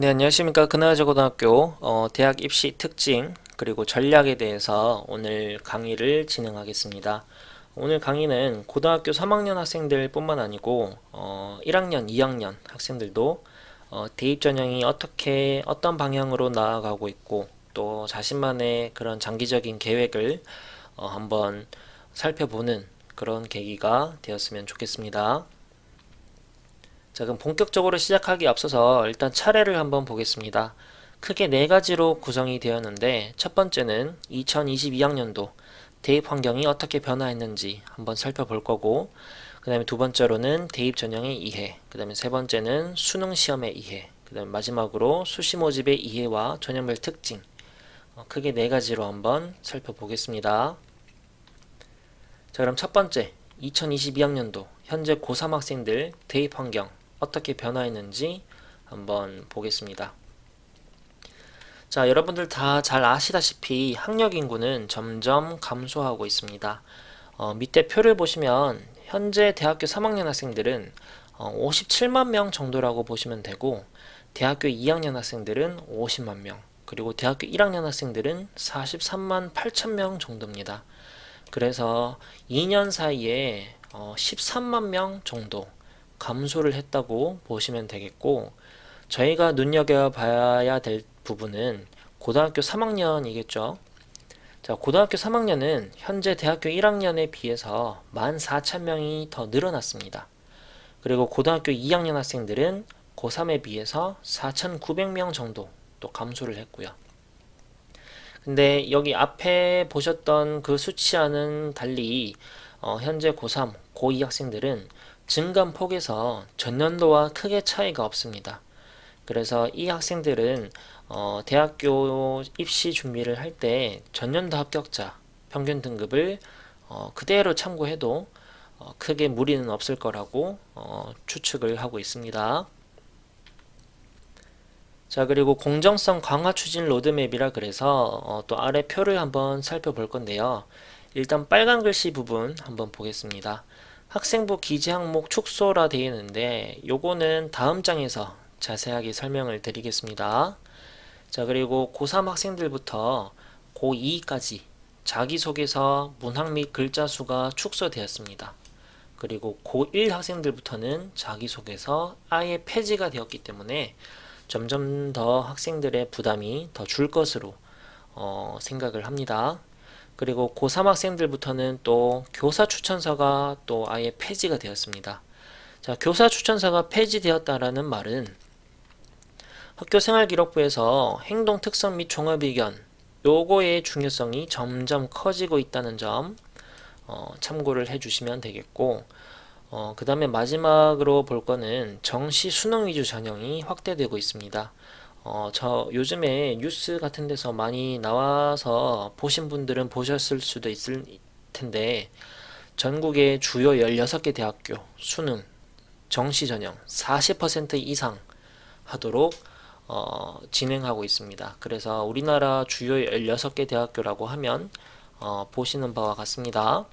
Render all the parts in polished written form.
네, 안녕하십니까. 근하여고등학교 대학 입시 특징 그리고 전략에 대해서 오늘 강의를 진행하겠습니다. 오늘 강의는 고등학교 3학년 학생들 뿐만 아니고 1학년, 2학년 학생들도 대입 전형이 어떤 방향으로 나아가고 있고 또 자신만의 그런 장기적인 계획을 한번 살펴보는 그런 계기가 되었으면 좋겠습니다. 자, 그럼 본격적으로 시작하기 앞서서 일단 차례를 한번 보겠습니다. 크게 네 가지로 구성이 되었는데 첫 번째는 2022학년도 대입 환경이 어떻게 변화했는지 한번 살펴볼 거고, 그 다음에 두 번째로는 대입 전형의 이해, 그 다음에 세 번째는 수능 시험의 이해, 그 다음에 마지막으로 수시 모집의 이해와 전형별 특징, 크게 네 가지로 한번 살펴보겠습니다. 자, 그럼 첫 번째, 2022학년도 현재 고3 학생들 대입 환경 어떻게 변화했는지 한번 보겠습니다. 자, 여러분들 다 잘 아시다시피 학력 인구는 점점 감소하고 있습니다. 밑에 표를 보시면 현재 대학교 3학년 학생들은 57만 명 정도라고 보시면 되고, 대학교 2학년 학생들은 50만 명, 그리고 대학교 1학년 학생들은 43만 8천 명 정도입니다. 그래서 2년 사이에 13만 명 정도 감소를 했다고 보시면 되겠고, 저희가 눈여겨봐야 될 부분은 고등학교 3학년이겠죠. 자, 고등학교 3학년은 현재 대학교 1학년에 비해서 14,000명이 더 늘어났습니다. 그리고 고등학교 2학년 학생들은 고3에 비해서 4,900명 정도 또 감소를 했고요. 근데 여기 앞에 보셨던 그 수치와는 달리 현재 고3, 고2 학생들은 증감폭에서 전년도와 크게 차이가 없습니다. 그래서 이 학생들은 대학교 입시 준비를 할 때 전년도 합격자 평균 등급을 그대로 참고해도 크게 무리는 없을 거라고 추측을 하고 있습니다. 자, 그리고 공정성 강화 추진 로드맵이라 그래서 또 아래 표를 한번 살펴볼 건데요. 일단 빨간 글씨 부분 한번 보겠습니다. 학생부 기재 항목 축소라 되어 있는데 요거는 다음 장에서 자세하게 설명을 드리겠습니다. 자, 그리고 고3 학생들부터 고2까지 자기소개서 문항 및 글자 수가 축소되었습니다. 그리고 고1 학생들부터는 자기소개서 아예 폐지가 되었기 때문에 점점 더 학생들의 부담이 더 줄 것으로 생각을 합니다. 그리고 고3 학생들부터는 또 교사 추천서가 또 아예 폐지가 되었습니다. 자, 교사 추천서가 폐지되었다라는 말은 학교생활기록부에서 행동 특성 및 종합의견 요거의 중요성이 점점 커지고 있다는 점 참고를 해주시면 되겠고, 그 다음에 마지막으로 볼 거는 정시 수능 위주 전형이 확대되고 있습니다. 저 요즘에 뉴스 같은 데서 많이 나와서 보신 분들은 보셨을 수도 있을 텐데, 전국의 주요 16개 대학교 수능 정시 전형 40% 이상 하도록 진행하고 있습니다. 그래서 우리나라 주요 16개 대학교라고 하면 보시는 바와 같습니다.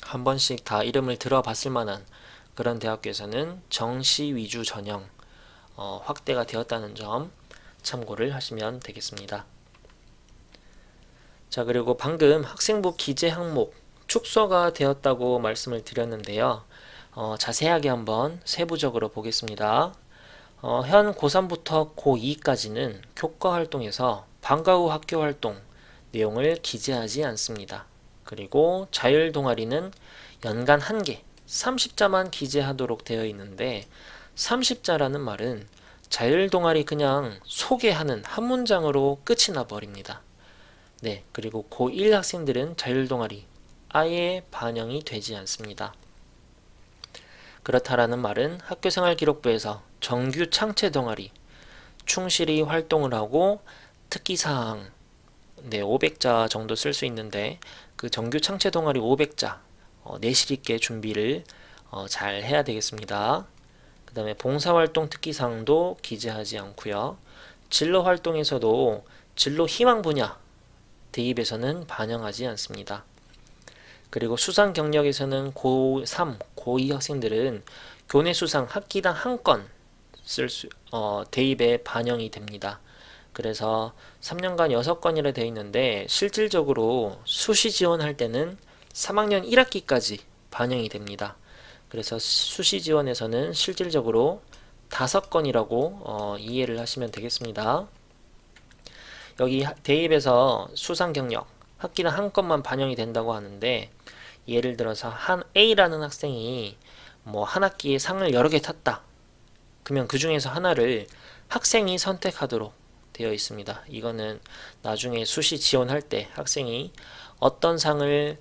한 번씩 다 이름을 들어봤을 만한 그런 대학교에서는 정시 위주 전형 확대가 되었다는 점 참고를 하시면 되겠습니다. 자, 그리고 방금 학생부 기재 항목 축소가 되었다고 말씀을 드렸는데요. 자세하게 한번 세부적으로 보겠습니다. 현 고3부터 고2까지는 교과 활동에서 방과 후 학교 활동 내용을 기재하지 않습니다. 그리고 자율 동아리는 연간 1개 30자만 기재하도록 되어 있는데, 30자라는 말은 자율 동아리 그냥 소개하는 한 문장으로 끝이 나 버립니다. 네, 그리고 고1 학생들은 자율 동아리 아예 반영이 되지 않습니다. 그렇다라는 말은 학교생활기록부에서 정규 창체 동아리 충실히 활동을 하고 특기사항 500자 정도 쓸 수 있는데, 그 정규 창체 동아리 500자 내실 있게 준비를 잘 해야 되겠습니다. 그 다음에 봉사활동 특기사항도 기재하지 않고요. 진로활동에서도 진로 희망 분야 대입에서는 반영하지 않습니다. 그리고 수상 경력에서는 고3, 고2 학생들은 교내 수상 학기당 한 건 대입에 반영이 됩니다. 그래서 3년간 6건이라 되어 있는데 실질적으로 수시 지원할 때는 3학년 1학기까지 반영이 됩니다. 그래서 수시 지원에서는 실질적으로 5건이라고 이해를 하시면 되겠습니다. 여기 대입에서 수상 경력 학기당 한 건만 반영이 된다고 하는데, 예를 들어서 한 A라는 학생이 뭐 한 학기에 상을 여러 개 탔다. 그러면 그 중에서 하나를 학생이 선택하도록 되어 있습니다. 이거는 나중에 수시 지원할 때 학생이 어떤 상을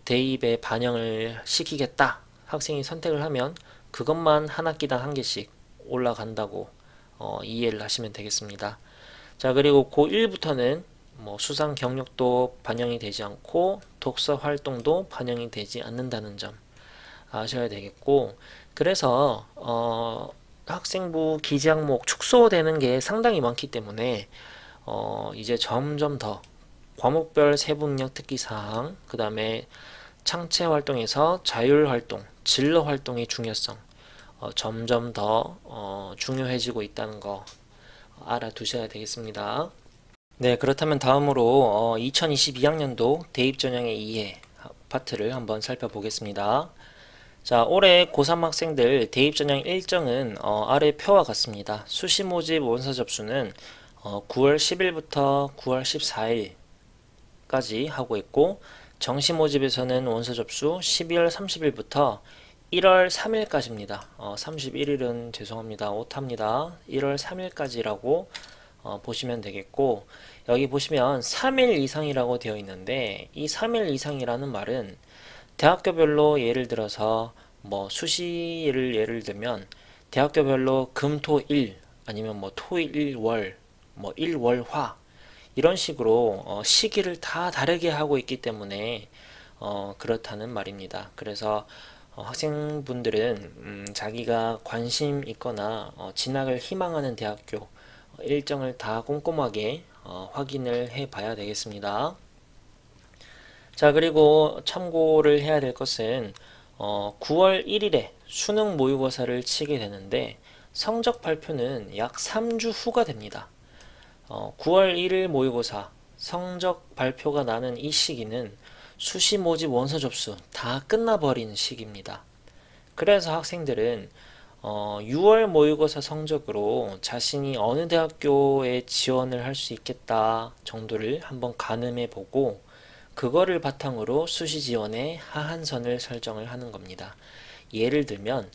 대입에 반영을 시키겠다 학생이 선택을 하면 그것만 한 학기당 한 개씩 올라간다고 이해를 하시면 되겠습니다. 자, 그리고 고1부터는 뭐 수상 경력도 반영이 되지 않고 독서 활동도 반영이 되지 않는다는 점 아셔야 되겠고, 그래서 학생부 기재 항목 축소되는 게 상당히 많기 때문에 이제 점점 더 과목별 세부능력 특기사항, 그 다음에 창체 활동에서 자율 활동, 진로 활동의 중요성 점점 더 중요해지고 있다는 거 알아두셔야 되겠습니다. 네, 그렇다면 다음으로 2022학년도 대입전형의 이해 파트를 한번 살펴보겠습니다. 자, 올해 고3 학생들 대입전형 일정은 아래 표와 같습니다. 수시 모집 원서 접수는 9월 10일부터 9월 14일까지 하고 있고, 정시 모집에서는 원서 접수 12월 30일부터 1월 3일까지입니다. 31일은 죄송합니다. 오타입니다. 1월 3일까지라고 보시면 되겠고, 여기 보시면 3일 이상이라고 되어 있는데, 이 3일 이상이라는 말은 대학교별로 예를 들어서 뭐 수시를 예를 들면 대학교별로 금, 토, 일 아니면 뭐 토, 일, 월, 뭐 일, 월, 화 이런 식으로 시기를 다 다르게 하고 있기 때문에 그렇다는 말입니다. 그래서 학생분들은 자기가 관심 있거나 진학을 희망하는 대학교 일정을 다 꼼꼼하게 확인을 해 봐야 되겠습니다. 자, 그리고 참고를 해야 될 것은 9월 1일에 수능 모의고사를 치게 되는데 성적 발표는 약 3주 후가 됩니다. 9월 1일 모의고사 성적 발표가 나는 이 시기는 수시 모집 원서 접수 다 끝나버린 시기입니다. 그래서 학생들은 6월 모의고사 성적으로 자신이 어느 대학교에 지원을 할 수 있겠다 정도를 한번 가늠해 보고, 그거를 바탕으로 수시 지원의 하한선을 설정을 하는 겁니다. 예를 들면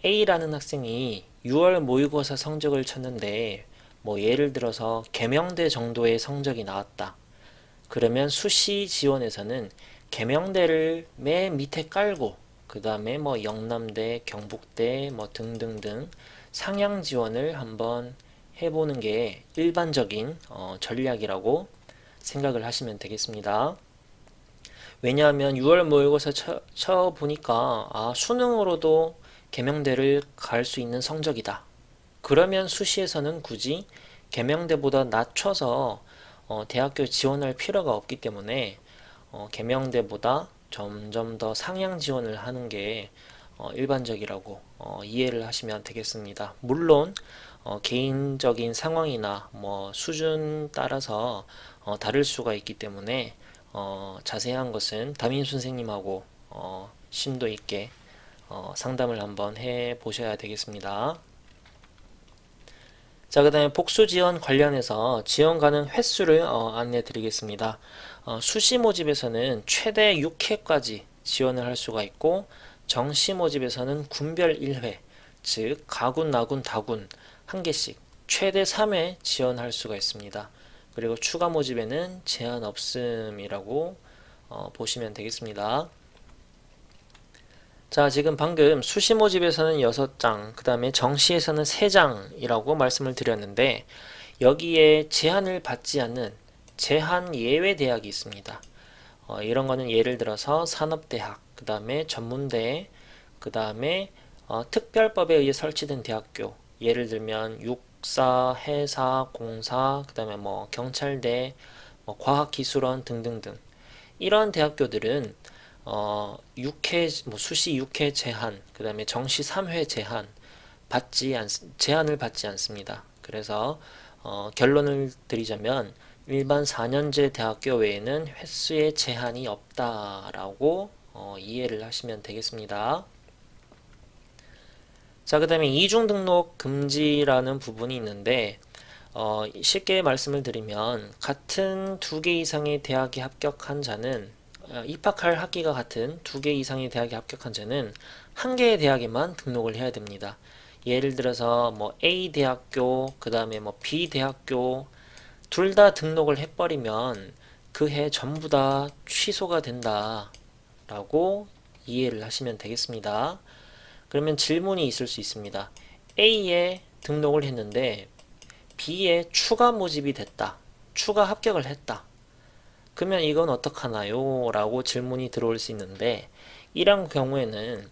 A라는 학생이 6월 모의고사 성적을 쳤는데 뭐 예를 들어서 계명대 정도의 성적이 나왔다. 그러면 수시 지원에서는 계명대를 맨 밑에 깔고 그 다음에 뭐 영남대, 경북대 뭐 등등등 상향 지원을 한번 해보는 게 일반적인 전략이라고 생각을 하시면 되겠습니다. 왜냐하면 6월 모의고사 쳐보니까 수능으로도 계명대를 갈 수 있는 성적이다. 그러면 수시에서는 굳이 계명대보다 낮춰서 대학교 지원할 필요가 없기 때문에 계명대보다 점점 더 상향 지원을 하는 게 일반적이라고 이해를 하시면 되겠습니다. 물론 개인적인 상황이나 뭐 수준 따라서 다를 수가 있기 때문에 자세한 것은 담임 선생님하고 심도 있게 상담을 한번 해 보셔야 되겠습니다. 자, 그 다음에 복수 지원 관련해서 지원 가능 횟수를 안내 드리겠습니다. 수시 모집에서는 최대 6회까지 지원을 할 수가 있고, 정시 모집에서는 군별 1회, 즉 가군, 나군, 다군 한 개씩 최대 3회 지원할 수가 있습니다. 그리고 추가 모집에는 제한 없음이라고 보시면 되겠습니다. 자, 지금 방금 수시 모집에서는 6장, 그 다음에 정시에서는 3장이라고 말씀을 드렸는데, 여기에 제한을 받지 않는 제한 예외 대학이 있습니다. 이런 거는 예를 들어서 산업대학, 그 다음에 전문대, 그 다음에 특별법에 의해 설치된 대학교, 예를 들면 육사, 해사, 공사, 그 다음에 뭐 경찰대, 뭐 과학기술원 등등등. 이런 대학교들은 6회, 뭐 수시 6회 제한, 그 다음에 정시 3회 제한, 제한을 받지 않습니다. 그래서 결론을 드리자면 일반 4년제 대학교 외에는 횟수의 제한이 없다라고 이해를 하시면 되겠습니다. 자, 그 다음에 이중 등록 금지라는 부분이 있는데 쉽게 말씀을 드리면 같은 2개 이상의 대학에 합격한 자는 입학할 학기가 같은 2개 이상의 대학에 합격한 자는 한 개의 대학에만 등록을 해야 됩니다. 예를 들어서 뭐 A 대학교, 그 다음에 뭐 B 대학교 둘 다 등록을 해버리면 그 해 전부 다 취소가 된다 라고 이해를 하시면 되겠습니다. 그러면 질문이 있을 수 있습니다. A에 등록을 했는데 B에 추가 모집이 됐다. 추가 합격을 했다. 그러면 이건 어떡하나요? 라고 질문이 들어올 수 있는데 이런 경우에는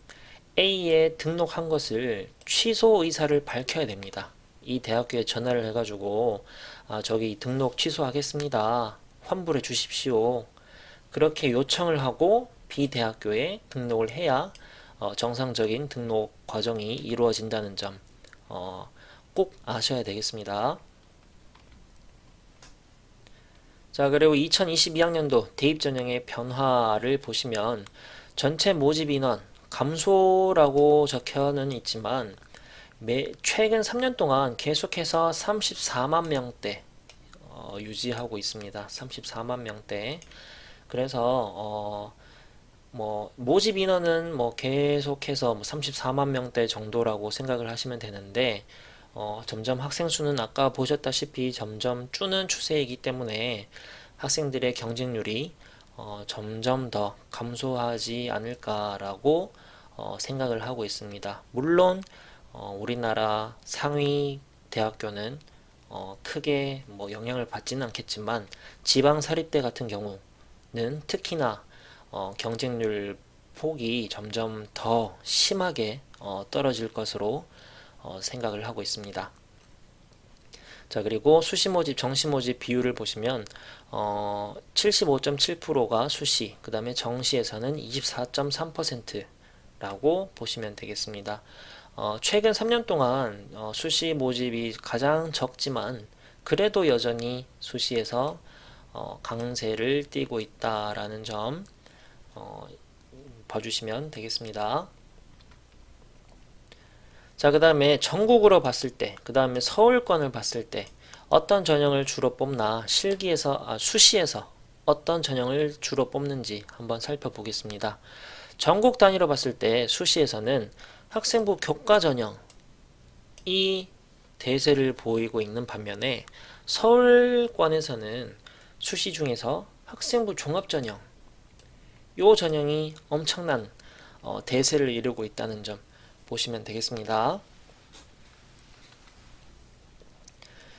A에 등록한 것을 취소 의사를 밝혀야 됩니다. 이 대학교에 전화를 해가지고 저기 등록 취소하겠습니다. 환불해 주십시오. 그렇게 요청을 하고 B 대학교에 등록을 해야 정상적인 등록 과정이 이루어진다는 점 꼭 아셔야 되겠습니다. 자, 그리고 2022학년도 대입전형의 변화를 보시면 전체 모집 인원 감소라고 적혀는 있지만 최근 3년 동안 계속해서 34만 명대 유지하고 있습니다. 34만 명대. 그래서 뭐 모집 인원은 뭐 계속해서 뭐 34만 명대 정도라고 생각을 하시면 되는데 점점 학생 수는 아까 보셨다시피 점점 줄는 추세이기 때문에 학생들의 경쟁률이 점점 더 감소하지 않을까라고 생각을 하고 있습니다. 물론 우리나라 상위 대학교는 크게 뭐 영향을 받지는 않겠지만 지방 사립대 같은 경우는 특히나 경쟁률 폭이 점점 더 심하게 떨어질 것으로 생각을 하고 있습니다. 자, 그리고 수시 모집, 정시 모집 비율을 보시면 75.7%가 수시, 그 다음에 정시에서는 24.3%라고 보시면 되겠습니다. 최근 3년 동안 수시 모집이 가장 적지만 그래도 여전히 수시에서 강세를 띠고 있다라는 점 봐주시면 되겠습니다. 자, 그 다음에 전국으로 봤을 때, 그 다음에 서울권을 봤을 때 어떤 전형을 주로 뽑나 수시에서 어떤 전형을 주로 뽑는지 한번 살펴보겠습니다. 전국 단위로 봤을 때 수시에서는 학생부 교과 전형이 대세를 보이고 있는 반면에 서울권에서는 수시 중에서 학생부 종합 전형 요 전형이 엄청난 대세를 이루고 있다는 점 보시면 되겠습니다.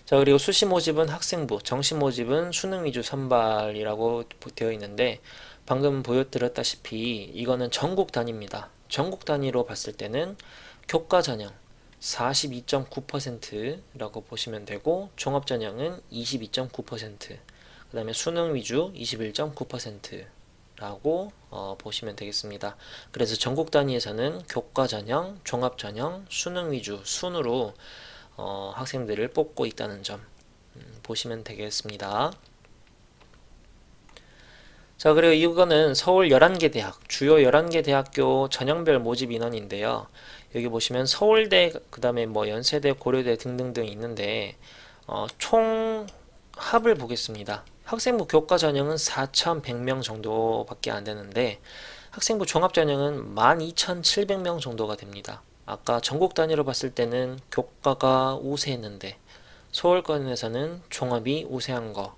자, 그리고 수시 모집은 학생부, 정시 모집은 수능 위주 선발이라고 되어 있는데 방금 보여드렸다시피 이거는 전국 단위입니다. 전국 단위로 봤을 때는 교과 전형 42.9%라고 보시면 되고 종합 전형은 22.9%, 그 다음에 수능 위주 21.9% 라고 보시면 되겠습니다. 그래서 전국 단위에서는 교과 전형, 종합 전형, 수능 위주 순으로 학생들을 뽑고 있다는 점 보시면 되겠습니다. 자, 그리고 이거는 서울 11개 대학, 주요 11개 대학교 전형별 모집 인원인데요. 여기 보시면 서울대, 그 다음에 뭐 연세대, 고려대 등등등 있는데 총 합을 보겠습니다. 학생부 교과 전형은 4,100명 정도밖에 안 되는데 학생부 종합 전형은 12,700명 정도가 됩니다. 아까 전국 단위로 봤을 때는 교과가 우세했는데 서울권에서는 종합이 우세한 거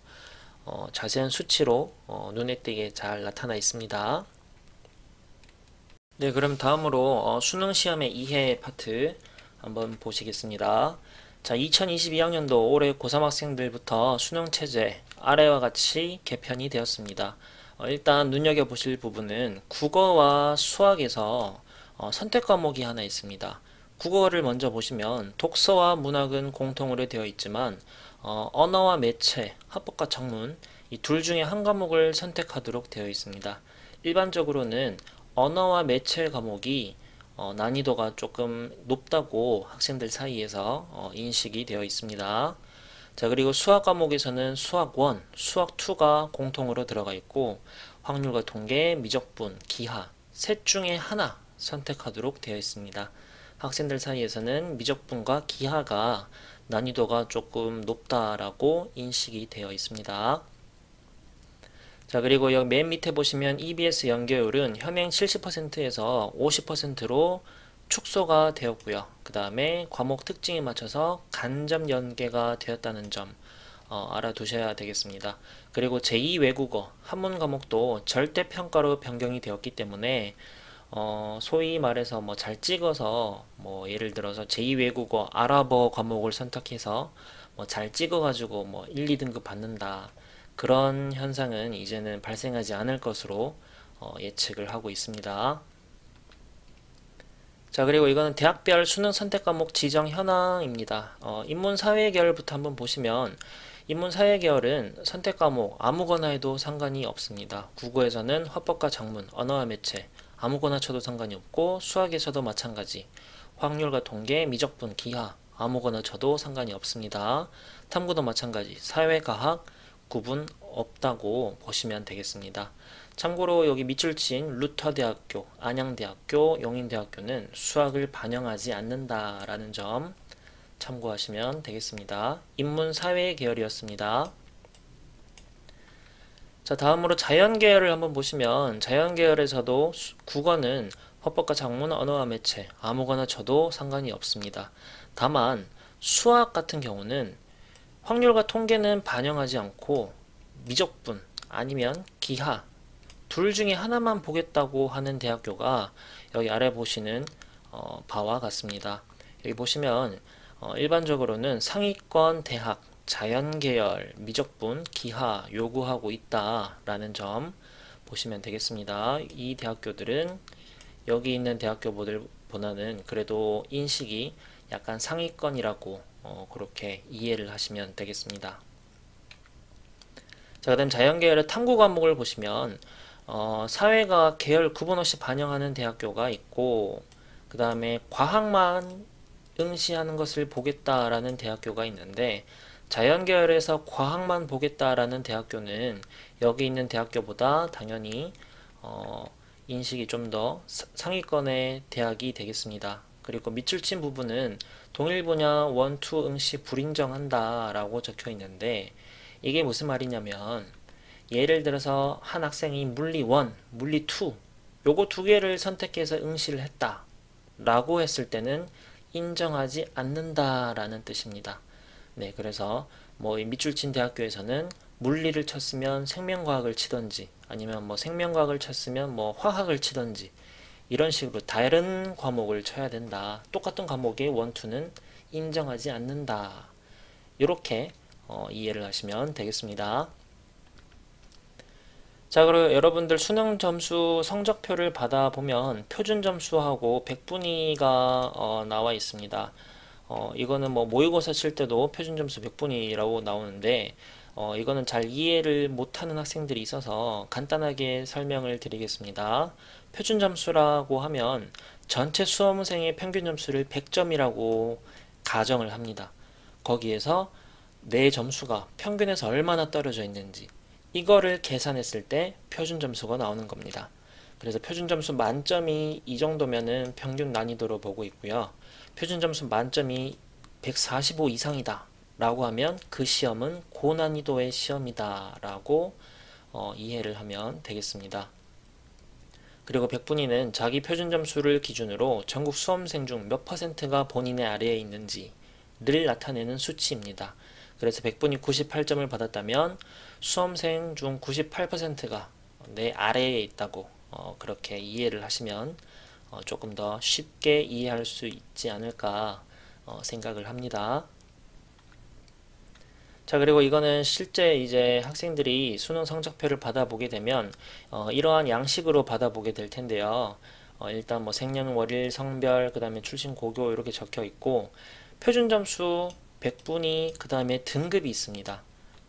자세한 수치로 눈에 띄게 잘 나타나 있습니다. 네, 그럼 다음으로 수능 시험의 이해 파트 한번 보시겠습니다. 자, 2022학년도 올해 고3 학생들부터 수능 체제 아래와 같이 개편이 되었습니다. 일단 눈여겨보실 부분은 국어와 수학에서 선택 과목이 하나 있습니다. 국어를 먼저 보시면 독서와 문학은 공통으로 되어 있지만 언어와 매체, 합법과 작문 이 둘 중에 한 과목을 선택하도록 되어 있습니다. 일반적으로는 언어와 매체 과목이 난이도가 조금 높다고 학생들 사이에서 인식이 되어 있습니다. 자, 그리고 수학 과목에서는 수학 1, 수학 2가 공통으로 들어가 있고 확률과 통계, 미적분, 기하 셋 중에 하나 선택하도록 되어 있습니다. 학생들 사이에서는 미적분과 기하가 난이도가 조금 높다라고 인식이 되어 있습니다. 자, 그리고 여기 맨 밑에 보시면 EBS 연계율은 현행 70%에서 50%로 축소가 되었고요. 그 다음에 과목 특징에 맞춰서 간접 연계가 되었다는 점 알아두셔야 되겠습니다. 그리고 제2 외국어 한문 과목도 절대평가로 변경이 되었기 때문에 소위 말해서 뭐 잘 찍어서 뭐 예를 들어서 제2 외국어 아랍어 과목을 선택해서 뭐 잘 찍어가지고 뭐 1, 2등급 받는다. 그런 현상은 이제는 발생하지 않을 것으로 예측을 하고 있습니다. 자, 그리고 이거는 대학별 수능 선택 과목 지정 현황입니다. 인문사회 계열부터 한번 보시면 인문사회 계열은 선택 과목 아무거나 해도 상관이 없습니다. 국어에서는 화법과 작문, 언어와 매체 아무거나 쳐도 상관이 없고 수학에서도 마찬가지. 확률과 통계, 미적분, 기하 아무거나 쳐도 상관이 없습니다. 탐구도 마찬가지. 사회과학 구분 없다고 보시면 되겠습니다. 참고로 여기 밑줄 친 루터대학교, 안양대학교, 용인대학교는 수학을 반영하지 않는다라는 점 참고하시면 되겠습니다. 인문사회 계열이었습니다. 자, 다음으로 자연계열을 한번 보시면 자연계열에서도 국어는 화법과 작문, 언어와 매체 아무거나 쳐도 상관이 없습니다. 다만 수학 같은 경우는 확률과 통계는 반영하지 않고 미적분 아니면 기하 둘 중에 하나만 보겠다고 하는 대학교가 여기 아래 보시는 바와 같습니다. 여기 보시면 일반적으로는 상위권 대학 자연계열 미적분 기하 요구하고 있다라는 점 보시면 되겠습니다. 이 대학교들은 여기 있는 대학교보다는 그래도 인식이 약간 상위권이라고 그렇게 이해를 하시면 되겠습니다. 자, 그다음 자연계열의 탐구 과목을 보시면 사회가 계열 구분 없이 반영하는 대학교가 있고 그 다음에 과학만 응시하는 것을 보겠다라는 대학교가 있는데 자연계열에서 과학만 보겠다라는 대학교는 여기 있는 대학교보다 당연히 인식이 좀 더 상위권의 대학이 되겠습니다. 그리고 밑줄 친 부분은 동일 분야 1, 2 응시 불인정한다 라고 적혀 있는데 이게 무슨 말이냐면 예를 들어서 한 학생이 물리 1, 물리 2 요거 두 개를 선택해서 응시를 했다 라고 했을 때는 인정하지 않는다라는 뜻입니다. 네, 그래서 뭐 밑줄 친 대학교에서는 물리를 쳤으면 생명과학을 치던지 아니면 뭐 생명과학을 쳤으면 뭐 화학을 치던지 이런 식으로 다른 과목을 쳐야 된다. 똑같은 과목의 1, 2는 인정하지 않는다. 이렇게 이해를 하시면 되겠습니다. 자, 그리고 여러분들 수능 점수 성적표를 받아보면 표준 점수하고 백분위가 나와 있습니다. 이거는 뭐 모의고사 칠 때도 표준 점수 백분위라고 나오는데 이거는 잘 이해를 못하는 학생들이 있어서 간단하게 설명을 드리겠습니다. 표준 점수라고 하면 전체 수험생의 평균 점수를 100점이라고 가정을 합니다. 거기에서 내 점수가 평균에서 얼마나 떨어져 있는지 이거를 계산했을 때 표준 점수가 나오는 겁니다. 그래서 표준 점수 만점이 이 정도면은 평균 난이도로 보고 있고요. 표준 점수 만점이 145 이상이다 라고 하면 그 시험은 고난이도의 시험이다 라고 이해를 하면 되겠습니다. 그리고 백분위는 자기 표준 점수를 기준으로 전국 수험생 중 몇 퍼센트가 본인의 아래에 있는지를 나타내는 수치입니다. 그래서 백분위 98점을 받았다면 수험생 중 98%가 내 아래에 있다고 그렇게 이해를 하시면 조금 더 쉽게 이해할 수 있지 않을까 생각을 합니다. 자, 그리고 이거는 실제 이제 학생들이 수능 성적표를 받아보게 되면 이러한 양식으로 받아보게 될 텐데요. 일단 뭐 생년월일, 성별, 그 다음에 출신 고교 이렇게 적혀 있고 표준 점수 100분위 그 다음에 등급이 있습니다.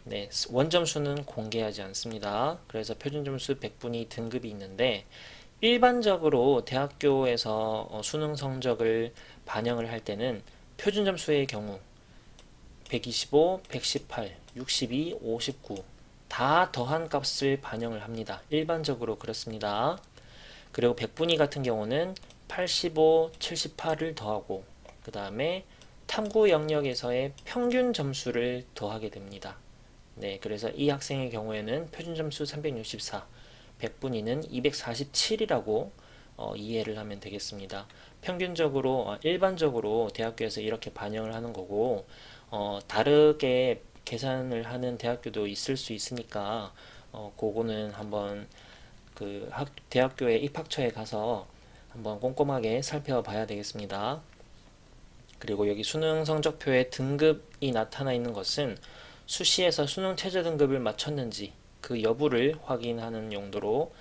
네, 원점수는 공개하지 않습니다. 그래서 표준 점수 100분위 등급이 있는데 일반적으로 대학교에서 수능 성적을 반영을 할 때는 표준 점수의 경우 125, 118, 62, 59 다 더한 값을 반영을 합니다. 일반적으로 그렇습니다. 그리고 백분위 같은 경우는 85, 78을 더하고 그 다음에 탐구 영역에서의 평균 점수를 더하게 됩니다. 네, 그래서 이 학생의 경우에는 표준 점수 364, 백분위는 247이라고 이해를 하면 되겠습니다. 평균적으로 일반적으로 대학교에서 이렇게 반영을 하는 거고 다르게 계산을 하는 대학교도 있을 수 있으니까 그거는 한번 대학교의 입학처에 가서 한번 꼼꼼하게 살펴봐야 되겠습니다. 그리고 여기 수능 성적표에 등급이 나타나 있는 것은 수시에서 수능 최저 등급을 맞췄는지 그 여부를 확인하는 용도로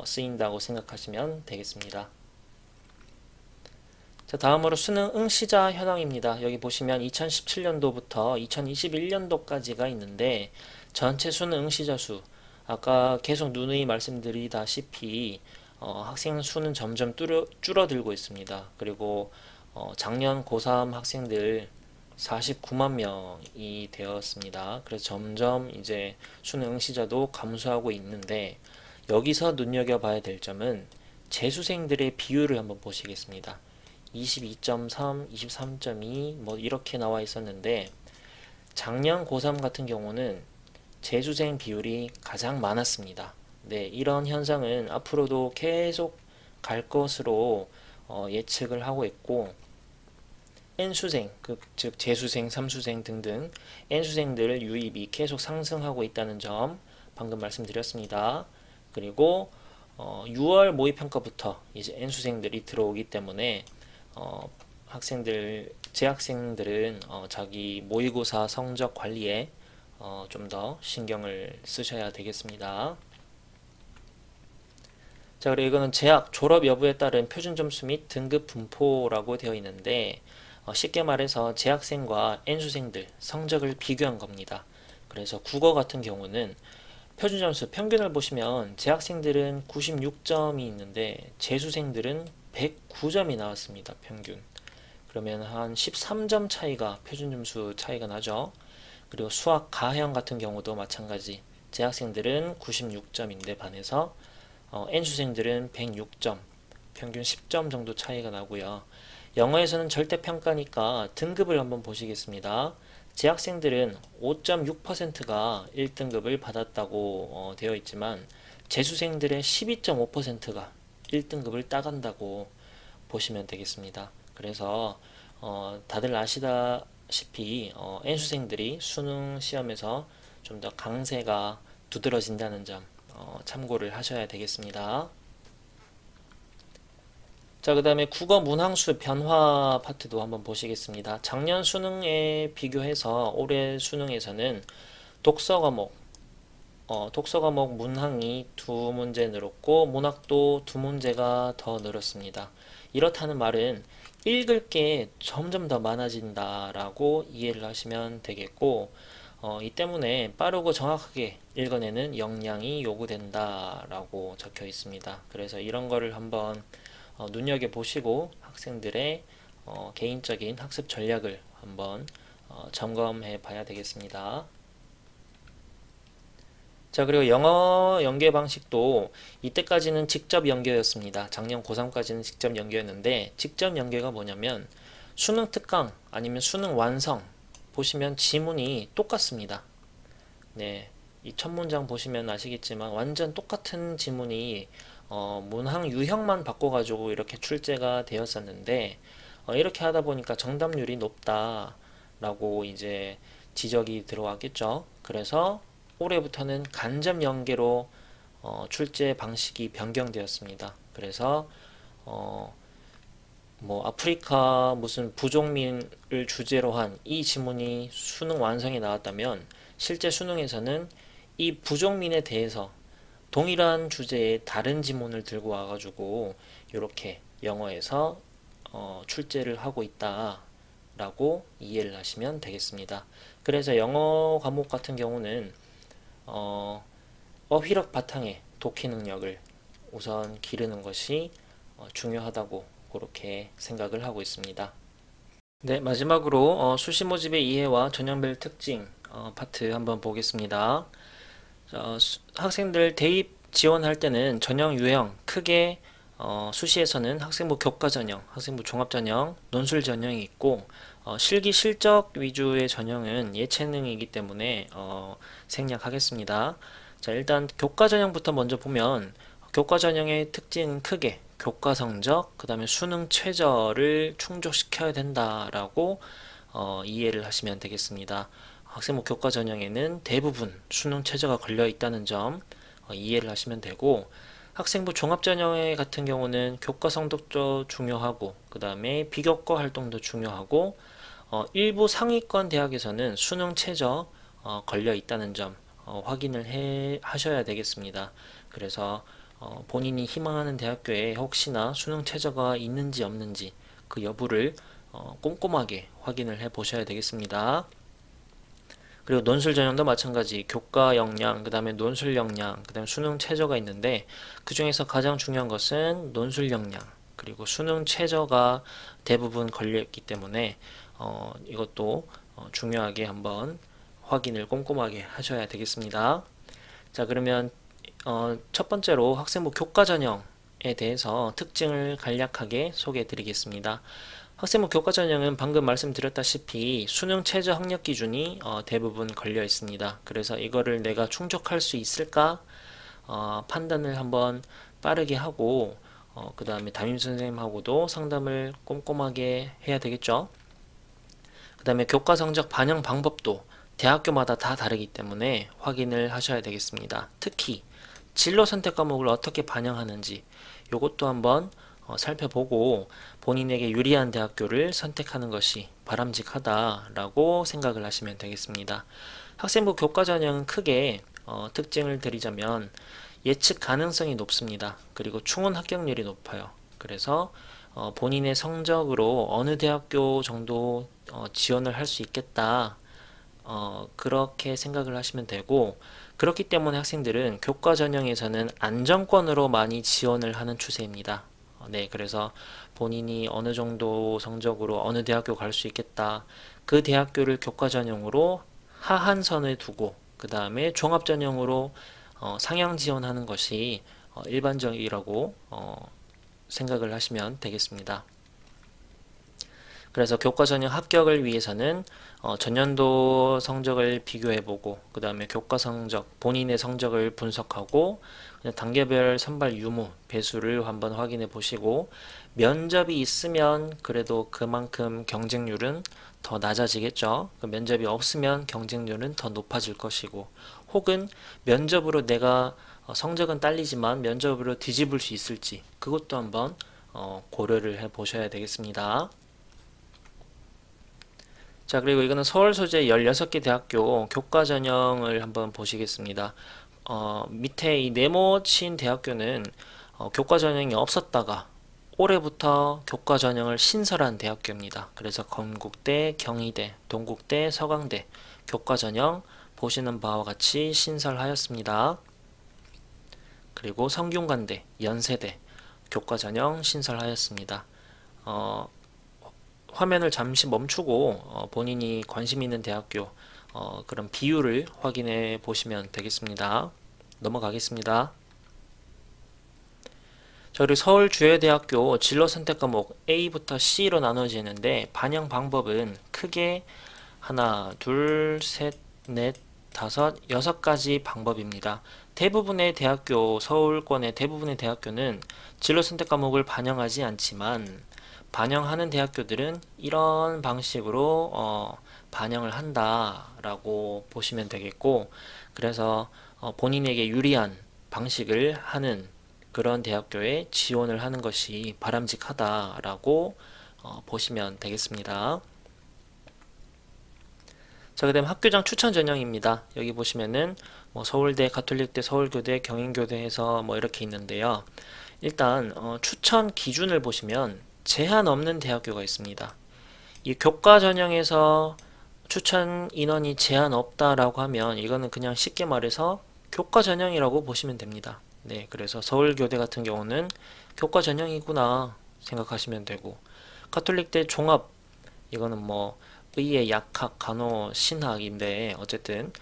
쓰인다고 생각하시면 되겠습니다. 자, 다음으로 수능 응시자 현황입니다. 여기 보시면 2017년도부터 2021년도까지가 있는데 전체 수능 응시자 수 아까 계속 누누이 말씀드리다시피 학생 수는 점점 줄어들고 있습니다. 그리고 작년 고3 학생들 49만 명이 되었습니다. 그래서 점점 이제 수능 응시자도 감소하고 있는데 여기서 눈여겨봐야 될 점은 재수생들의 비율을 한번 보시겠습니다. 22.3, 23.2 뭐 이렇게 나와 있었는데 작년 고3 같은 경우는 재수생 비율이 가장 많았습니다. 네, 이런 현상은 앞으로도 계속 갈 것으로 예측을 하고 있고 N수생, 즉 재수생, 삼수생 등등 N수생들 유입이 계속 상승하고 있다는 점 방금 말씀드렸습니다. 그리고 6월 모의평가부터 이제 N수생들이 들어오기 때문에 재학생들은 자기 모의고사 성적 관리에 좀 더 신경을 쓰셔야 되겠습니다. 자, 그리고 이거는 재학, 졸업 여부에 따른 표준 점수 및 등급 분포라고 되어 있는데 쉽게 말해서 재학생과 N수생들 성적을 비교한 겁니다. 그래서 국어 같은 경우는 표준 점수 평균을 보시면 재학생들은 96점이 있는데 재수생들은 109점이 나왔습니다. 평균. 그러면 한 13점 차이가 표준 점수 차이가 나죠. 그리고 수학 가형 같은 경우도 마찬가지. 재학생들은 96점인데 반해서 N수생들은 106점, 평균 10점 정도 차이가 나고요. 영어에서는 절대평가니까 등급을 한번 보시겠습니다. 재학생들은 5.6%가 1등급을 받았다고 되어 있지만 재수생들의 12.5%가 1등급을 따간다고 보시면 되겠습니다. 그래서 다들 아시다시피 N수생들이 수능 시험에서 좀 더 강세가 두드러진다는 점 참고를 하셔야 되겠습니다. 자, 그 다음에 국어 문항수 변화 파트도 한번 보시겠습니다. 작년 수능에 비교해서 올해 수능에서는 독서 과목 문항이 2문제 늘었고 문학도 2문제가 더 늘었습니다. 이렇다는 말은 읽을 게 점점 더 많아진다라고 이해를 하시면 되겠고 이 때문에 빠르고 정확하게 읽어내는 역량이 요구된다라고 적혀 있습니다. 그래서 이런 거를 한번 눈여겨보시고 학생들의 개인적인 학습 전략을 한번 점검해 봐야 되겠습니다. 자, 그리고 영어 연계 방식도 이때까지는 직접 연계였습니다. 작년 고3까지는 직접 연계였는데 직접 연계가 뭐냐면 수능 특강 아니면 수능 완성 보시면 지문이 똑같습니다. 네, 이 첫 문장 보시면 아시겠지만 완전 똑같은 지문이 문항 유형만 바꿔가지고 이렇게 출제가 되었었는데 이렇게 하다 보니까 정답률이 높다라고 이제 지적이 들어왔겠죠. 그래서 올해부터는 간접 연계로 출제 방식이 변경되었습니다. 그래서 뭐 아프리카 무슨 부족민을 주제로 한 이 지문이 수능 완성에 나왔다면 실제 수능에서는 이 부족민에 대해서 동일한 주제의 다른 지문을 들고 와가지고 이렇게 영어에서 출제를 하고 있다라고 이해를 하시면 되겠습니다. 그래서 영어 과목 같은 경우는 어휘력 바탕의 독해 능력을 우선 기르는 것이 중요하다고 그렇게 생각을 하고 있습니다. 네, 마지막으로 수시 모집의 이해와 전형별 특징 파트 한번 보겠습니다. 학생들 대입 지원할 때는 전형 유형 크게 수시에서는 학생부 교과 전형, 학생부 종합 전형, 논술 전형이 있고 실기 실적 위주의 전형은 예체능이기 때문에 생략하겠습니다. 자, 일단 교과 전형부터 먼저 보면 교과 전형의 특징은 크게 교과 성적, 그 다음에 수능 최저를 충족시켜야 된다라고 이해를 하시면 되겠습니다. 학생부 교과 전형에는 대부분 수능 최저가 걸려 있다는 점 이해를 하시면 되고, 학생부 종합 전형 같은 경우는 교과 성적도 중요하고 그 다음에 비교과 활동도 중요하고 일부 상위권 대학에서는 수능 최저 걸려 있다는 점 확인을 하셔야 되겠습니다. 그래서 본인이 희망하는 대학교에 혹시나 수능 최저가 있는지 없는지 그 여부를 꼼꼼하게 확인을 해 보셔야 되겠습니다. 그리고 논술 전형도 마찬가지 교과 역량, 그 다음에 논술 역량, 그 다음에 수능 최저가 있는데 그 중에서 가장 중요한 것은 논술 역량, 그리고 수능 최저가 대부분 걸려있기 때문에 이것도 중요하게 한번 확인을 꼼꼼하게 하셔야 되겠습니다. 자, 그러면 첫 번째로 학생부 교과 전형에 대해서 특징을 간략하게 소개해 드리겠습니다. 학생부 교과 전형은 방금 말씀드렸다시피 수능 최저 학력 기준이 대부분 걸려 있습니다. 그래서 이거를 내가 충족할 수 있을까 판단을 한번 빠르게 하고 그 다음에 담임 선생님하고도 상담을 꼼꼼하게 해야 되겠죠. 그 다음에 교과 성적 반영 방법도 대학교마다 다 다르기 때문에 확인을 하셔야 되겠습니다. 특히 진로 선택 과목을 어떻게 반영하는지 이것도 한번 살펴보고 본인에게 유리한 대학교를 선택하는 것이 바람직하다라고 생각을 하시면 되겠습니다. 학생부 교과 전형은 크게 특징을 드리자면 예측 가능성이 높습니다. 그리고 충원 합격률이 높아요. 그래서 본인의 성적으로 어느 대학교 정도 지원을 할 수 있겠다, 그렇게 생각을 하시면 되고, 그렇기 때문에 학생들은 교과 전형에서는 안정권으로 많이 지원을 하는 추세입니다. 네, 그래서 본인이 어느 정도 성적으로 어느 대학교 갈 수 있겠다, 그 대학교를 교과 전형으로 하한선에 두고 그 다음에 종합 전형으로 상향 지원하는 것이 일반적이라고 생각을 하시면 되겠습니다. 그래서 교과 전형 합격을 위해서는 전년도 성적을 비교해보고 그 다음에 교과 성적, 본인의 성적을 분석하고 단계별 선발 유무, 배수를 한번 확인해 보시고, 면접이 있으면 그래도 그만큼 경쟁률은 더 낮아지겠죠. 면접이 없으면 경쟁률은 더 높아질 것이고, 혹은 면접으로 내가 성적은 딸리지만 면접으로 뒤집을 수 있을지 그것도 한번 고려를 해 보셔야 되겠습니다. 자, 그리고 이거는 서울 소재 16개 대학교 교과 전형을 한번 보시겠습니다. 밑에 이 네모친 대학교는 교과 전형이 없었다가 올해부터 교과 전형을 신설한 대학교입니다. 그래서 건국대, 경희대, 동국대, 서강대 교과 전형 보시는 바와 같이 신설하였습니다. 그리고 성균관대, 연세대 교과 전형 신설하였습니다. 화면을 잠시 멈추고 본인이 관심 있는 대학교 그런 비율을 확인해 보시면 되겠습니다. 넘어가겠습니다. 자, 그리고 서울주예대학교 진로 선택 과목 A부터 C로 나눠지는데 반영 방법은 크게 하나, 둘, 셋, 넷, 다섯, 6가지 방법입니다. 대부분의 대학교, 서울권의 대부분의 대학교는 진로 선택 과목을 반영하지 않지만 반영하는 대학교들은 이런 방식으로 반영을 한다라고 보시면 되겠고, 그래서 본인에게 유리한 방식을 하는 그런 대학교에 지원을 하는 것이 바람직하다라고 보시면 되겠습니다. 자, 그 다음 학교장 추천 전형입니다. 여기 보시면은 뭐 서울대, 가톨릭대, 서울교대, 경인교대 해서 뭐 이렇게 있는데요. 일단 추천 기준을 보시면 제한 없는 대학교가 있습니다. 이 교과 전형에서 추천 인원이 제한 없다라고 하면 이거는 그냥 쉽게 말해서 교과 전형이라고 보시면 됩니다. 네, 그래서 서울교대 같은 경우는 교과 전형이구나 생각하시면 되고, 가톨릭대 종합, 이거는 뭐 의예, 약학, 간호, 신학인데 어쨌든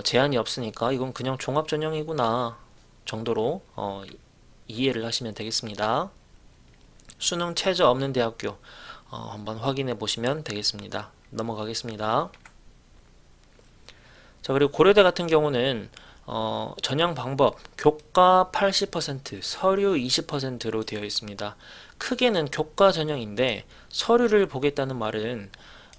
제한이 없으니까 이건 그냥 종합 전형이구나 정도로 이해를 하시면 되겠습니다. 수능 최저 없는 대학교 한번 확인해 보시면 되겠습니다. 넘어가겠습니다. 자, 그리고 고려대 같은 경우는 전형 방법 교과 80%, 서류 20%로 되어 있습니다. 크게는 교과 전형인데 서류를 보겠다는 말은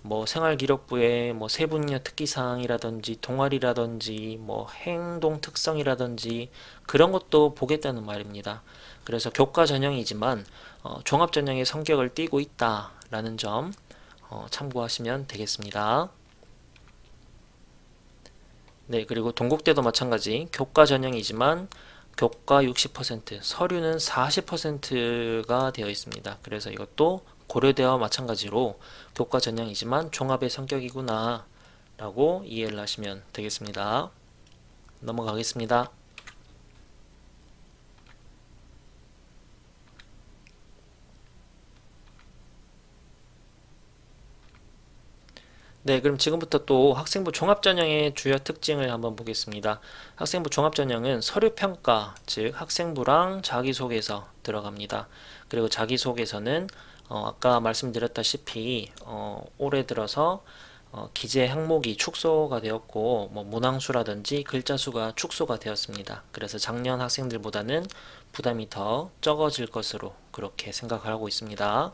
뭐 생활기록부에 뭐 세분야 특기사항이라든지 동아리라든지 뭐 행동 특성이라든지 그런 것도 보겠다는 말입니다. 그래서 교과 전형이지만 종합 전형의 성격을 띠고 있다라는 점 참고하시면 되겠습니다. 네, 그리고 동국대도 마찬가지 교과 전형이지만 교과 60%, 서류는 40%가 되어 있습니다. 그래서 이것도 고려대와 마찬가지로 교과 전형이지만 종합의 성격이구나 라고 이해를 하시면 되겠습니다. 넘어가겠습니다. 네, 그럼 지금부터 또 학생부 종합전형의 주요 특징을 한번 보겠습니다. 학생부 종합전형은 서류평가, 즉 학생부랑 자기소개서 들어갑니다. 그리고 자기소개서는 아까 말씀드렸다시피 올해 들어서 기재 항목이 축소가 되었고 뭐 문항수라든지 글자수가 축소가 되었습니다. 그래서 작년 학생들보다는 부담이 더 적어질 것으로 그렇게 생각을 하고 있습니다.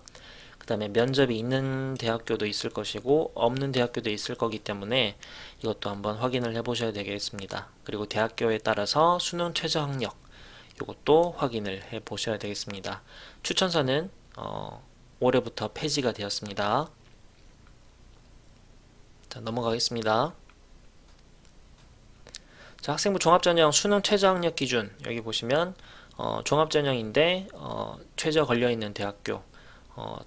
그 다음에 면접이 있는 대학교도 있을 것이고 없는 대학교도 있을 거기 때문에 이것도 한번 확인을 해 보셔야 되겠습니다. 그리고 대학교에 따라서 수능 최저 학력 이것도 확인을 해 보셔야 되겠습니다. 추천서는 올해부터 폐지가 되었습니다. 자, 넘어가겠습니다. 자, 학생부 종합전형 수능 최저 학력 기준 여기 보시면 종합전형인데 최저 걸려있는 대학교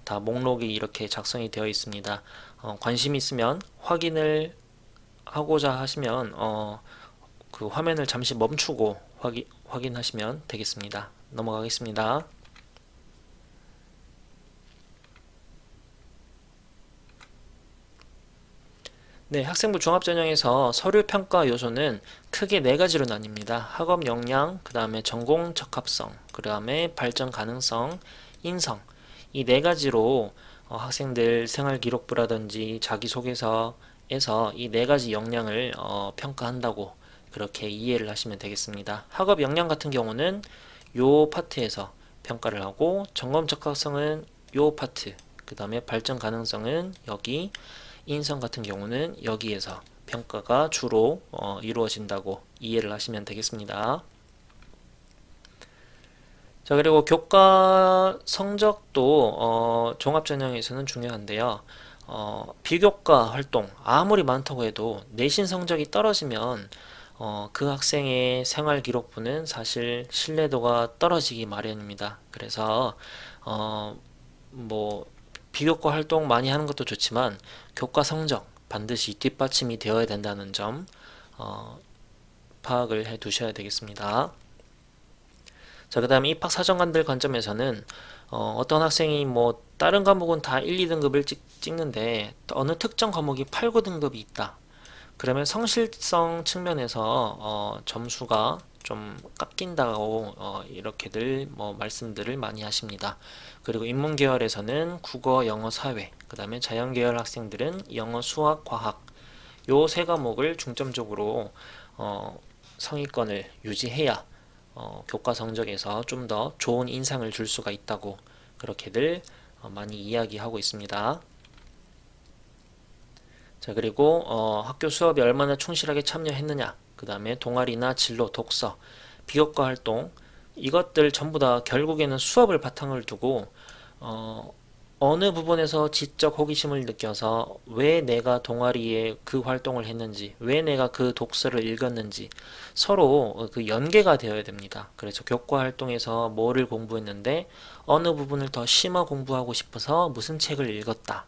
다 목록이 이렇게 작성이 되어 있습니다. 관심 있으면 확인을 하고자 하시면 그 화면을 잠시 멈추고 확인하시면 되겠습니다. 넘어가겠습니다. 네, 학생부 종합전형에서 서류평가 요소는 크게 네 가지로 나뉩니다. 학업 역량, 그 다음에 전공 적합성, 그 다음에 발전 가능성, 인성 이 네 가지로 학생들 생활기록부라든지 자기소개서에서 이 네 가지 역량을 평가한다고 그렇게 이해를 하시면 되겠습니다. 학업 역량 같은 경우는 요 파트에서 평가를 하고 전공 적합성은 요 파트, 그 다음에 발전 가능성은 여기, 인성 같은 경우는 여기에서 평가가 주로 이루어진다고 이해를 하시면 되겠습니다. 자, 그리고 교과 성적도 종합전형에서는 중요한데요. 비교과 활동 아무리 많다고 해도 내신 성적이 떨어지면 그 학생의 생활기록부는 사실 신뢰도가 떨어지기 마련입니다. 그래서 뭐 비교과 활동 많이 하는 것도 좋지만 교과 성적 반드시 뒷받침이 되어야 된다는 점 파악을 해 두셔야 되겠습니다. 자, 그 다음에 입학사정관들 관점에서는 어떤 학생이 뭐 다른 과목은 다 1, 2등급을 찍는데 어느 특정 과목이 8, 9등급이 있다. 그러면 성실성 측면에서 점수가 좀 깎인다고 이렇게들 뭐 말씀들을 많이 하십니다. 그리고 인문계열에서는 국어, 영어, 사회, 그 다음에 자연계열 학생들은 영어, 수학, 과학 요 세 과목을 중점적으로 성위권을 유지해야 교과 성적에서 좀 더 좋은 인상을 줄 수가 있다고 그렇게들 많이 이야기하고 있습니다. 자, 그리고 학교 수업에 얼마나 충실하게 참여했느냐, 그 다음에 동아리나 진로, 독서, 비교과 활동 이것들 전부 다 결국에는 수업을 바탕을 두고 어느 부분에서 지적 호기심을 느껴서 왜 내가 동아리에 그 활동을 했는지, 왜 내가 그 독서를 읽었는지 서로 그 연계가 되어야 됩니다. 그래서 교과 활동에서 뭐를 공부했는데 어느 부분을 더 심화 공부하고 싶어서 무슨 책을 읽었다.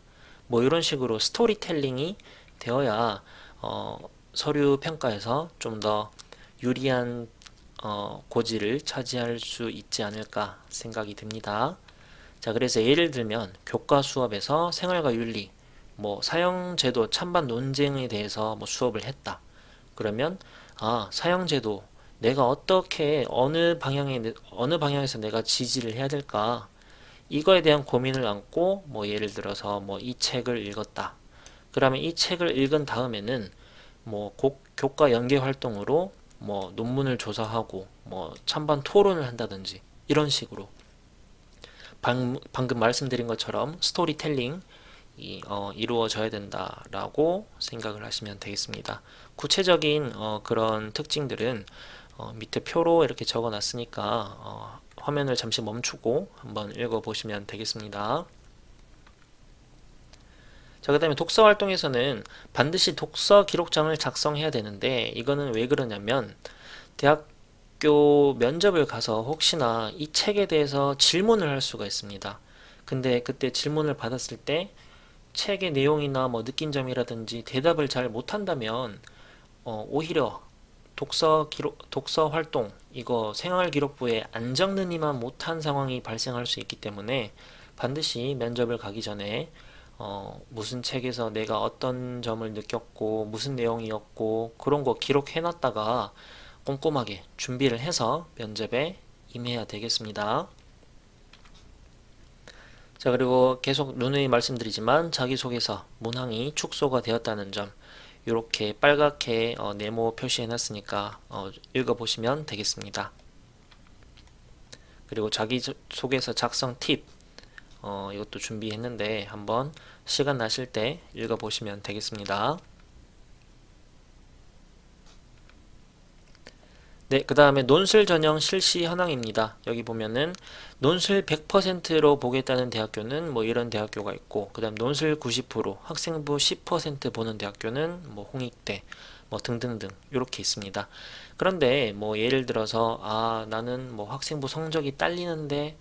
뭐 이런 식으로 스토리텔링이 되어야 서류 평가에서 좀 더 유리한 고지를 차지할 수 있지 않을까 생각이 듭니다. 자, 그래서 예를 들면 교과 수업에서 생활과 윤리, 뭐 사형제도 찬반 논쟁에 대해서 뭐 수업을 했다. 그러면 사형제도 내가 어떻게 어느 방향에서 내가 지지를 해야 될까? 이거에 대한 고민을 안고 뭐 예를 들어서 뭐 이 책을 읽었다. 그러면 이 책을 읽은 다음에는 뭐 교과 연계 활동으로 뭐 논문을 조사하고 뭐 찬반 토론을 한다든지 이런 식으로 방금 말씀드린 것처럼 스토리텔링 이루어져야 된다라고 생각을 하시면 되겠습니다. 구체적인 그런 특징들은 밑에 표로 이렇게 적어 놨으니까 화면을 잠시 멈추고 한번 읽어 보시면 되겠습니다. 자, 그 다음에 독서 활동에서는 반드시 독서 기록장을 작성해야 되는데 이거는 왜 그러냐면 대학교 면접을 가서 혹시나 이 책에 대해서 질문을 할 수가 있습니다. 근데 그때 질문을 받았을 때 책의 내용이나 뭐 느낀 점이라든지 대답을 잘 못한다면 오히려 독서 활동 이거 생활기록부에 안 적느니만 못한 상황이 발생할 수 있기 때문에 반드시 면접을 가기 전에 무슨 책에서 내가 어떤 점을 느꼈고 무슨 내용이었고 그런 거 기록해 놨다가 꼼꼼하게 준비를 해서 면접에 임해야 되겠습니다. 자, 그리고 계속 누누이 말씀드리지만 자기소개서 문항이 축소가 되었다는 점 이렇게 빨갛게 네모 표시해 놨으니까 읽어보시면 되겠습니다. 그리고 자기소개서 작성 팁 이것도 준비했는데 한번 시간 나실 때 읽어보시면 되겠습니다. 네, 그 다음에 논술 전형 실시 현황입니다. 여기 보면은 논술 100%로 보겠다는 대학교는 뭐 이런 대학교가 있고, 그 다음 논술 90%, 학생부 10% 보는 대학교는 뭐 홍익대, 뭐 등등등 이렇게 있습니다. 그런데 뭐 예를 들어서 나는 뭐 학생부 성적이 딸리는데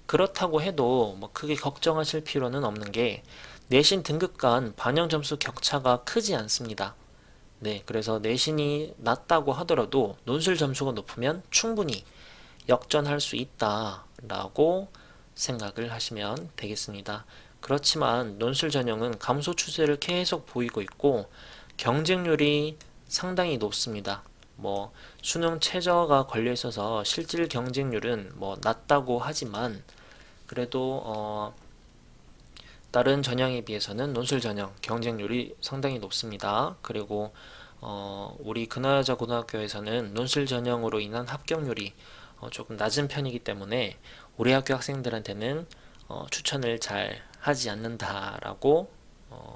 그렇다고 해도 뭐 크게 걱정하실 필요는 없는 게 내신 등급 간 반영 점수 격차가 크지 않습니다. 네, 그래서 내신이 낮다고 하더라도 논술 점수가 높으면 충분히 역전할 수 있다라고 생각을 하시면 되겠습니다. 그렇지만 논술 전형은 감소 추세를 계속 보이고 있고 경쟁률이 상당히 높습니다. 뭐 수능 최저가 걸려 있어서 실질 경쟁률은 뭐 낮다고 하지만 그래도 다른 전형에 비해서는 논술 전형 경쟁률이 상당히 높습니다. 그리고 우리 근하여자 고등학교에서는 논술 전형으로 인한 합격률이 조금 낮은 편이기 때문에 우리 학교 학생들한테는 추천을 잘 하지 않는다라고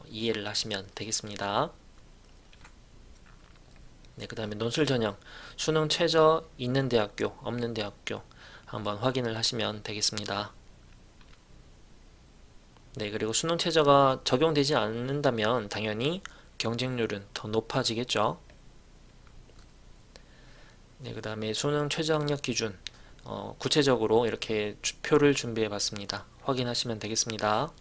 이해를 하시면 되겠습니다. 네, 그 다음에 논술 전형 수능 최저 있는 대학교 없는 대학교 한번 확인을 하시면 되겠습니다. 네, 그리고 수능 최저가 적용되지 않는다면 당연히 경쟁률은 더 높아지겠죠. 네, 그 다음에 수능 최저 학력 기준 구체적으로 이렇게 표를 준비해 봤습니다. 확인하시면 되겠습니다.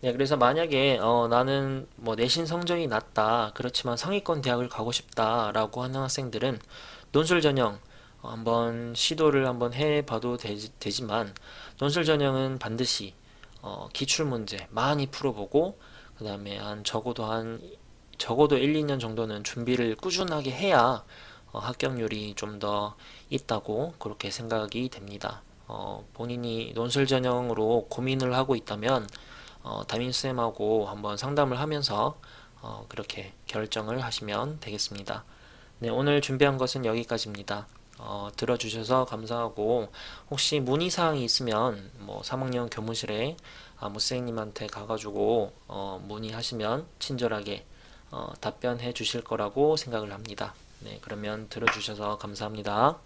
네, 그래서 만약에 나는 뭐 내신 성적이 낮다 그렇지만 상위권 대학을 가고 싶다 라고 하는 학생들은 논술 전형 한번 시도를 한번 해봐도 되지만 논술 전형은 반드시 기출문제 많이 풀어보고 그 다음에 적어도 1, 2년 정도는 준비를 꾸준하게 해야 합격률이 좀 더 있다고 그렇게 생각이 됩니다. 본인이 논술 전형으로 고민을 하고 있다면 담임쌤하고 한번 상담을 하면서 그렇게 결정을 하시면 되겠습니다. 네, 오늘 준비한 것은 여기까지입니다. 들어주셔서 감사하고 혹시 문의사항이 있으면 뭐 3학년 교무실에 무쌤님한테 가가지고 문의하시면 친절하게 답변해 주실 거라고 생각을 합니다. 네, 그러면 들어주셔서 감사합니다.